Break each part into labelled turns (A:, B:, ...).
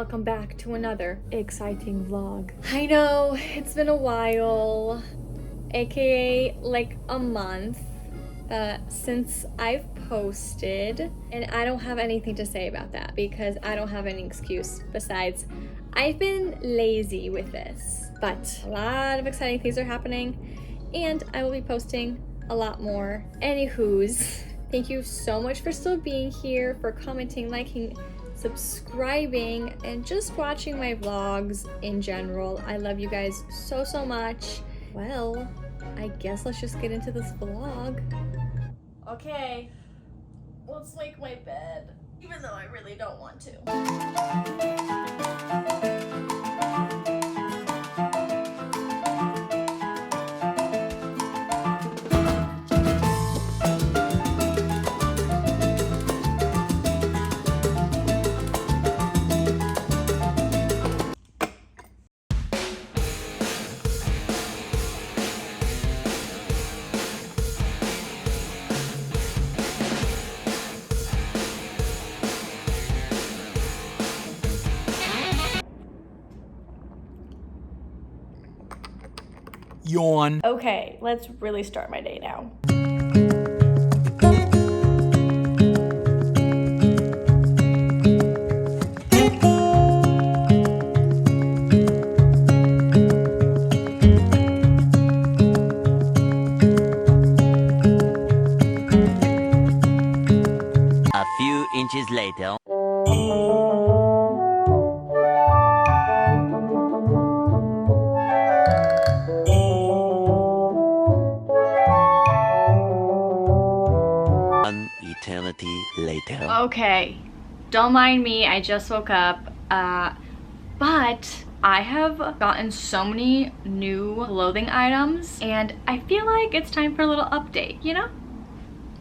A: welcome back to another exciting vlog. I know, it's been a while, aka like a month since I've posted, and I don't have anything to say about that because I don't have any excuse besides I've been lazy with this. But a lot of exciting things are happening and I will be posting a lot more. Anywho's, thank you so much for still being here, for commenting, liking, subscribing, and just watching my vlogs in general. I love you guys so much. Well, I guess let's just get into this vlog. Okay, let's make my bed, even though I really don't want to.
B: Yawn.
A: Okay, let's really start my day now.
C: A few inches later. An eternity later.
A: Okay, don't mind me, I just woke up, but I have gotten so many new clothing items and I feel like it's time for a little update, you know?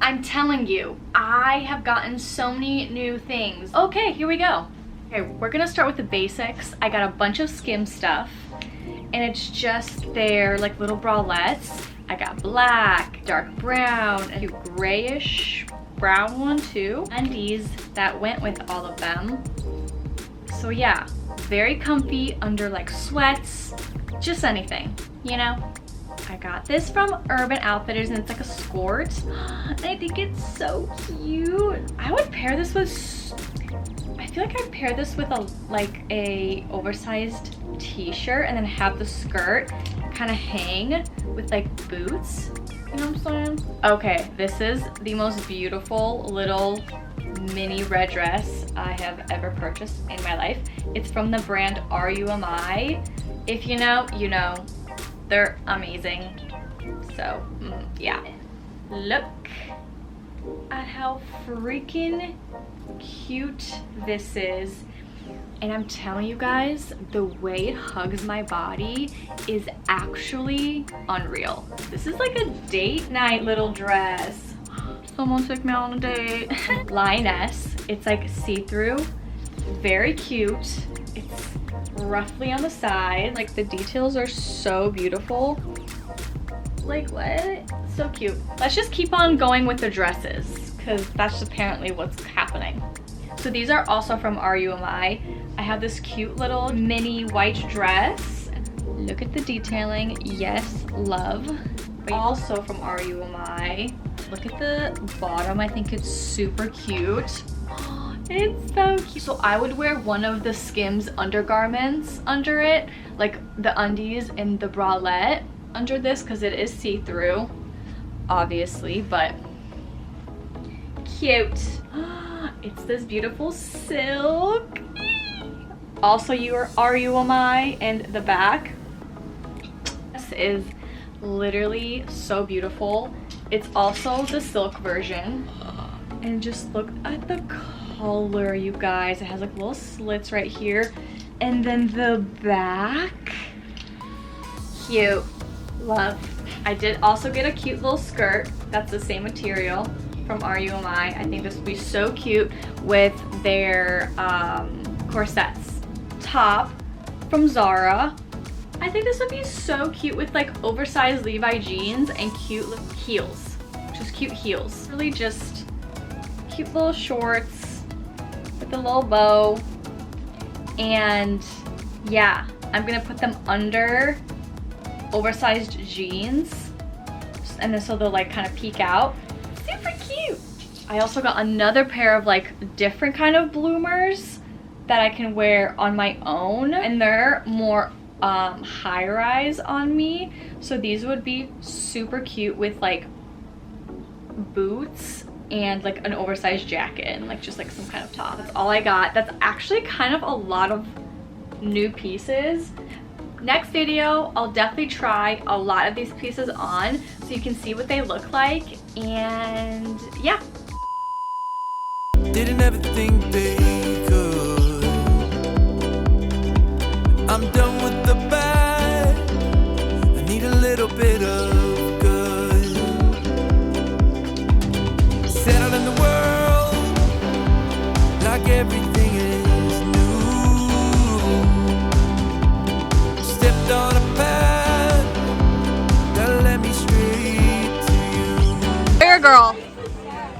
A: I'm telling you, I have gotten so many new things. Okay, here we go. Okay, we're gonna start with the basics. I got a bunch of skim stuff and it's just their like little bralettes. I got black, dark brown, a cute grayish brown one too. Undies that went with all of them. So yeah, very comfy under like sweats, just anything, you know? I got this from Urban Outfitters and it's like a skirt. And I think it's so cute. I would pair this with, I feel like I'd pair this with a oversized t-shirt and then have the skirt kind of hang with like boots. You know what I'm saying? Okay, this is the most beautiful little mini red dress I have ever purchased in my life. It's from the brand RUMI. If you know, you know. They're amazing. So, yeah. Look at how freaking cute this is. And I'm telling you guys, the way it hugs my body is actually unreal. This is like a date night little dress. Someone took me on a date. Lioness. It's like see-through. Very cute. It's roughly on the side. Like the details are so beautiful. Like what? So cute. Let's just keep on going with the dresses because that's apparently what's happening. So these are also from RUMI. I have this cute little mini white dress. Look at the detailing. Yes, love. But also from RUMI. Look at the bottom. I think it's super cute. It's so cute. So I would wear one of the Skims undergarments under it, like the undies and the bralette under this because it is see-through, obviously, but cute. It's this beautiful silk. Also, your RUMI and the back. This is literally so beautiful. It's also the silk version. And just look at the color, you guys. It has like little slits right here. And then the back. Cute. Love. I did also get a cute little skirt. That's the same material from RUMI. I think this would be so cute with their corsets. Top from Zara. I think this would be so cute with like oversized Levi jeans and cute little heels. Just cute heels. Really just cute little shorts with a little bow. And yeah, I'm gonna put them under oversized jeans, and then so they'll like kind of peek out. Super cute. I also got another pair of like different kind of bloomers that I can wear on my own, and they're more high-rise on me. So these would be super cute with like boots and like an oversized jacket and like just like some kind of top. That's all I got. That's actually kind of a lot of new pieces. Next video, I'll definitely try a lot of these pieces on so you can see what they look like, and yeah.
B: Didn't ever think they could. I'm done with the bad. I need a little bit of good. Settled in the world like everything is new. Stepped on a path that led me straight to you.
A: You're a girl.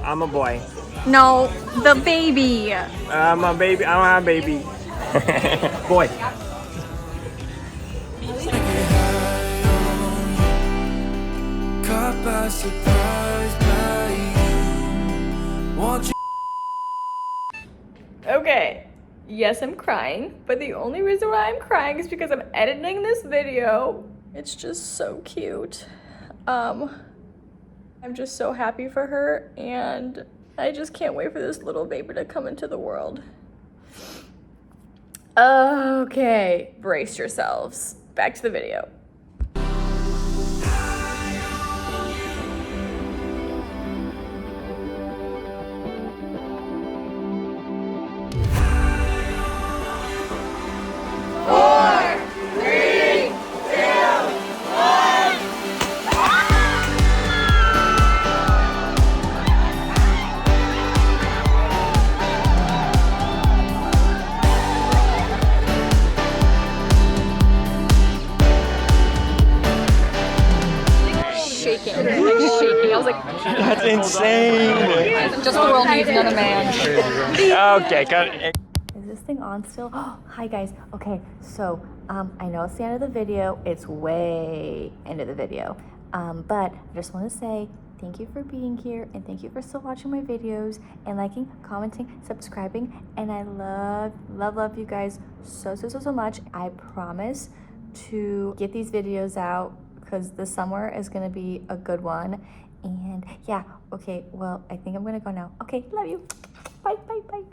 D: I'm a boy.
A: No, the baby.
D: I'm a baby. I don't have a baby. Boy.
B: Caught by surprise by you. Want you.
A: Okay, yes, I'm crying, but the only reason why I'm crying is because I'm editing this video. It's just so cute. I'm just so happy for her, and I just can't wait for this little baby to come into the world. Okay, brace yourselves. Back to the video. Shaking. I was like,
D: That's insane.
A: just the world needs another man.
D: Okay, got it.
E: Is this thing on still? Oh, hi guys. Okay, so I know it's the end of the video. It's way end of the video. But I just want to say thank you for being here, and thank you for still watching my videos and liking, commenting, subscribing. And I love you guys so much. I promise to get these videos out because the summer is gonna be a good one. And yeah, okay, well, I think I'm gonna go now. Okay, love you. Bye.